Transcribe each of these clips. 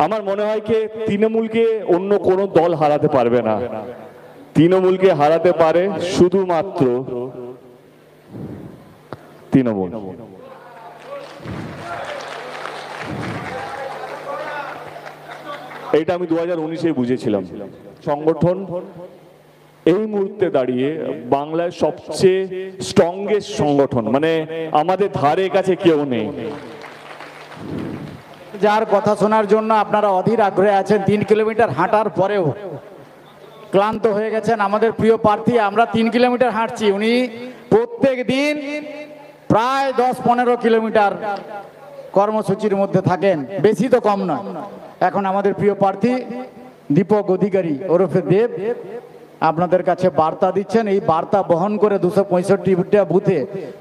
আমার মনে হয় কি তৃণমূলকে অন্য কোনো দল হারাতে পারবে না। তৃণমূলকে হারাতে পারে শুধুমাত্র তৃণমূল। এটা আমি 2019-এ বুঝেছিলাম। সংগঠন এই মুহূর্তে দাঁড়িয়ে বাংলায় সবচেয়ে স্ট্রংগেস্ট সংগঠন, মানে আমাদের ধারে কাছে কেউ নেই। যার কথা শোনার জন্য আপনারা অধীর আগ্রহে আছেন। 3 কিলোমিটার হাঁটার পরেও ক্লান্ত হয়ে গেছেন আমাদের প্রিয় প্রার্থী। আমরা 3 কিলোমিটার হাঁটছি, উনি প্রত্যেক দিন প্রায় 10-15 কিলোমিটার কর্মসূচির মধ্যে থাকেন, বেশি তো কম নয়। এখন আমাদের প্রিয় প্রার্থী দীপক অধিকারী ওরফে দেব আপনাদের কাছে বার্তা দিচ্ছেন। এই বার্তা বহন করে 265টা বুথে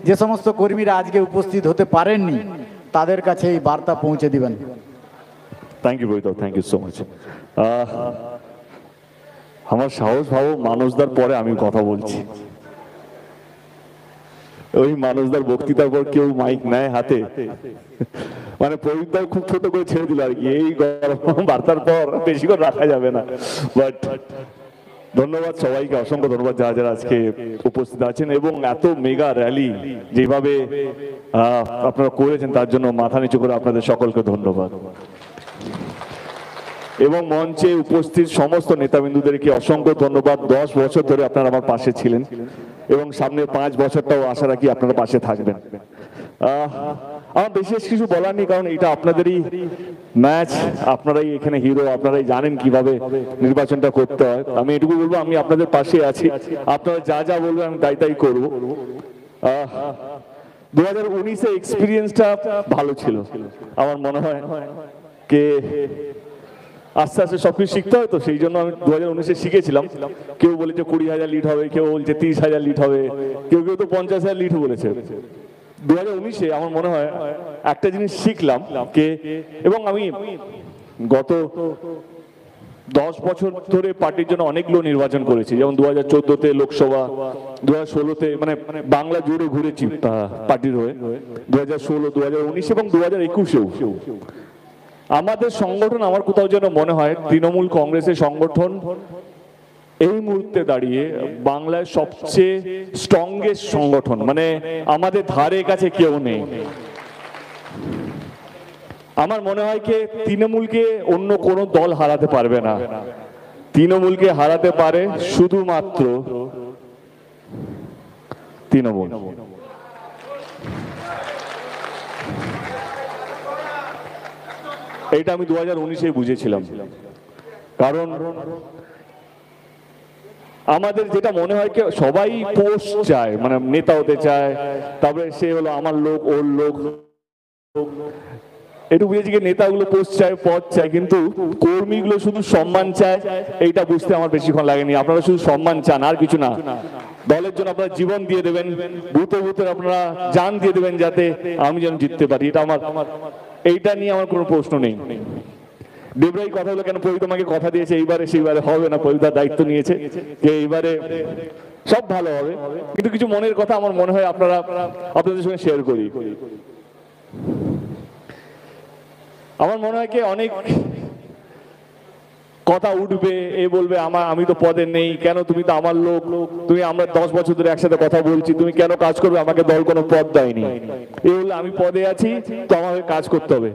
যে সমস্ত কর্মীরা আজকে উপস্থিত হতে পারেননি তাদের কাছে এই বার্তা পৌঁছে দিবেন। Thank you Baitab, thank you so much. আমার সাহস ভাবো, মানুষদার পরে আমি কথা বলছি। ওই মানুষদার বক্তৃতার পর কেউ মাইক নেয় হাতে, মানে প্রবীরদার খুব ছোট করে ছেড়ে দিল আর কি। এই গরম বার্তার পর বেশি করে রাখা যাবে না। বাট ধন্যবাদ সবাইকে, অসংখ্য ধন্যবাদ যারা যারা আজকে উপস্থিত আছেন এবং এত মেগা র্যালি যেভাবে আপনারা করেছেন তার জন্য মাথা নিচু করে আপনাদের সকলকে ধন্যবাদ। এবং মঞ্চে উপস্থিত সমস্ত নেতাবিন্দুদেরকে অসংখ্য ধন্যবাদ। 10 বছর ধরে আপনারা আমার পাশে ছিলেন এবং সামনে 5 বছরটাও আশা রাখি আপনারা পাশে থাকবেন। আমার বিশেষ কিছু বলার নেই, কারণ এটা আপনাদেরই ম্যাচ, আপনারাই এখানে হিরো, আপনারাই জানেন কিভাবে নির্বাচনটা করতে হয়। আমি এটুকু বলবো, আমি আপনাদের পাশে আছি, আপনারা যা যা বলবেন আমি তাই তাই করবো। 2019-এ এক্সপিরিয়েন্সটা ভালো ছিল। আমার মনে হয় কে আস্তে আস্তে সবকিছু শিখতে হয়, তো সেই জন্য আমি 2019-এ শিখেছিলাম। কেউ বলেছে 20,000 লিড হবে, কেউ বলছে 30,000 লিড হবে, কেউ কেউ তো 50,000 লিড বলেছে। 2019-এ আমার মনে হয় একটা জিনিস শিখলাম কে, এবং আমি গত 10 বছর ধরে পার্টির জন্য অনেকগুলো নির্বাচন করেছি, যেমন 2014-তে লোকসভা, 2016-তে মানে বাংলা জুড়ে ঘুরেছি পার্টির হয়ে, 2016, 2019 এবং 2021-এও। আমাদের সংগঠন, আমার কোথাও যেন মনে হয় তৃণমূল কংগ্রেসের সংগঠন এই মুহূর্তে দাঁড়িয়ে বাংলায় সবচেয়ে স্ট্রংগেস্ট সংগঠন, মানে আমাদের ধারে কাছে কেউ নেই। আমার মনে হয় কি তৃণমূলকে অন্য কোনো দল হারাতে পারবে না। তৃণমূলকে হারাতে পারে শুধুমাত্র তৃণমূল। এটা আমি 2019-এ বুঝেছিলাম। কারণ আমাদের যেটা মনে হয় কি সবাই পোস্ট চায়, মানে নেতা হতে চায়, তারপরে সে হলো আমার লোক ওর লোক, একটু বুঝেছি নেতাগুলো পোস্ট চায়, পদ চায়, কিন্তু কর্মীগুলো শুধু সম্মান চায়। এইটা বুঝতে আমার বেশিক্ষণ লাগেনি। আপনারা শুধু সম্মান চান, আর কিছু না। দলের জন্য আপনারা জীবন দিয়ে দেবেন, বুথে বুথে আপনারা জান দিয়ে দেবেন যাতে আমি যেন জিততে পারি। এটা আমার, এইটা নিয়ে আমার কোনো প্রশ্ন নেই। দেবরাই কথা হলো কেন, প্রবীর আমাকে কথা দিয়েছে এইবারে সেইবারে হবে না, প্রবীরদার দায়িত্ব নিয়েছে যে এইবারে সব ভালো হবে, কিন্তু কিছু মনের কথা আমার মনে হয় আপনাদের সঙ্গে শেয়ার করি। আমার মনে হয় কি অনেক কথা উঠবে, এ বলবে আমি তো পদে নেই, কেন তুমি তো আমার লোক, তুমি আমরা 10 বছর ধরে একসাথে কথা বলছি, তুমি কেন কাজ করবে, আমাকে দল কোনো পদ দেয়নি। এই বললে আমি পদে আছি তো আমাকে কাজ করতে হবে।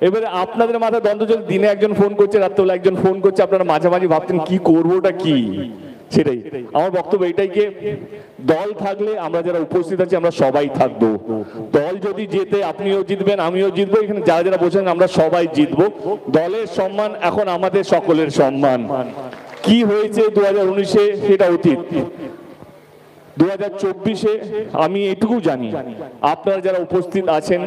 এবারে আপনাদের মাথায় দ্বন্দ্ব, যদি দিনে একজন ফোন করছে, রাত্রেবেলা একজন ফোন করছে, আপনারা মাঝামাঝি ভাবতেন কি করবো, ওটা কি। সেটাই আমার বক্তব্য, এটাই কি দল থাকলে আমরা যারা উপস্থিত আছি আমরা সবাই থাকবো। দল যদি জেতে আপনিও জিতবেন, আমিও জিতবো, এখানে যারা যারা বসেন আমরা সবাই জিতবো। দলের সম্মান এখন আমাদের সকলের সম্মান। কি হয়েছে 2019-এ সেটা অতীত। 2024-এ আমি এটুকু জানি, আপনারা যারা উপস্থিত আছেন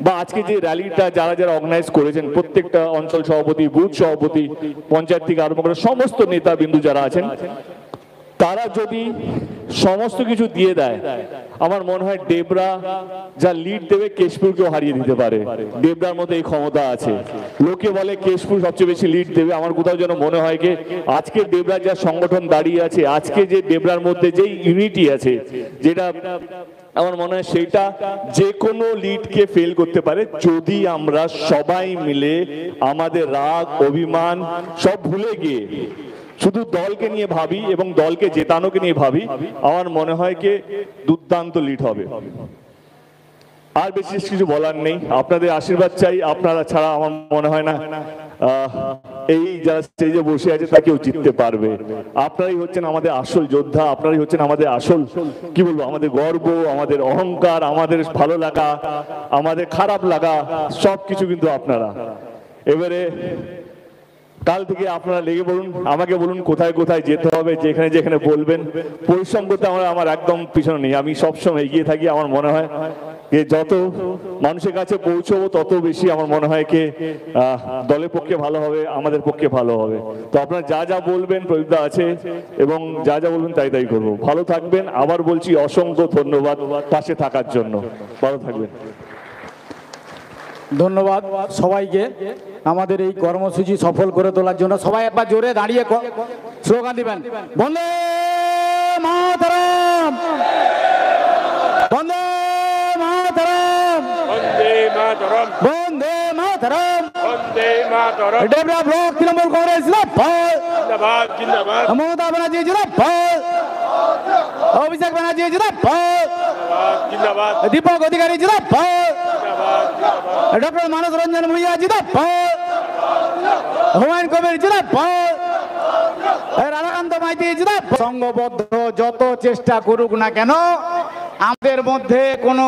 বা আজকে যে র্যালিটা যারা যারা অর্গানাইজ করেছেন, প্রত্যেকটা অঞ্চল সভাপতি, বুথ সভাপতি, পঞ্চায়েত থেকে আরম্ভ করে সমস্ত নেতা বিন্দু যারা আছেন, তারা যদি সমস্ত কিছু দিয়ে দেয়, আমার মনে হয় ডেবরা যা লিড দেবে কেশপুরকেও হারিয়ে দিতে পারে। ডেবরার মধ্যে এই ক্ষমতা আছে। লোকে বলে কেশপুর সবচেয়ে বেশি লিড দেবে, আমার কোথাও যেন মনে হয় যে আজকে ডেবরা যা সংগঠন দাঁড়িয়ে আছে, আজকে যে ডেবরার মধ্যে যেই ইউনিটি আছে, যেটা আমার মনে হয় সেইটা যে কোনো লিডকে ফেল করতে পারে যদি আমরা সবাই মিলে আমাদের রাগ অভিমান সব ভুলে গিয়ে শুধু দলকে নিয়ে ভাবি এবং দলকে জেতানোকে নিয়ে ভাবি। আমার মনে হয় কি দুর্দান্ত লিড হবে। আর বেশি কিছু বলার নেই, আপনাদের আশীর্বাদ চাই। আপনারা ছাড়া আমার মনে হয় না এই যারা স্টেজে বসে আছে তা কেউ জিততে পারবে। আপনারাই হচ্ছেন আমাদের আসল যোদ্ধা, আপনারাই হচ্ছেন আমাদের আসল কি বলবো আমাদের গর্ব, আমাদের অহংকার, আমাদের ভালো লাগা, আমাদের খারাপ লাগা সবকিছু কিন্তু আপনারা। এবারে কাল থেকে আপনারা লেগে বলুন, আমাকে বলুন কোথায় কোথায় যেতে হবে, যেখানে যেখানে বলবেন। পরিশ্রম করতে আমার একদম পিছনে নেই, আমি সবসময় এগিয়ে থাকি। আমার মনে হয় যে যত মানুষের কাছে পৌঁছবো তত বেশি আমার মনে হয় কি দলের পক্ষে ভালো হবে, আমাদের পক্ষে ভালো হবে। তো আপনারা যা যা বলবেন প্রদীপদা আছে এবং যা যা বলবেন তাই তাই করবো। ভালো থাকবেন, আবার বলছি অসংখ্য ধন্যবাদ পাশে থাকার জন্য। ভালো থাকবেন। ধন্যবাদ সবাইকে আমাদের এই কর্মসূচি সফল করে তোলার জন্য। সবাই একবার জোরে দাঁড়িয়ে স্লোগান দিবেন, বন্দে মাতরম, বন্দে মাতরম, বন্দে মাতরম, বন্দে মাতরম। বন্দে মাতরম। ডেবরা ব্লক তৃণমূল কংগ্রেস জিন্দাবাদ, জিন্দাবাদ জিন্দাবাদ, মমতা ব্যানার্জি জিন্দাবাদ, অভিষেক ব্যানার্জি জিন্দাবাদ, জিন্দাবাদ দীপক অধিকারী জিন্দাবাদ, জিন্দাবাদ, ডক্টর মানস রঞ্জন ভূঁইয়া জিন্দাবাদ, হুমায়ুন কবির জিন্দাবাদ, রাধাকান্ত মাইতি জিন্দাবাদ। সংঘবদ্ধ যত চেষ্টা করুক না কেন আমাদের মধ্যে কোনো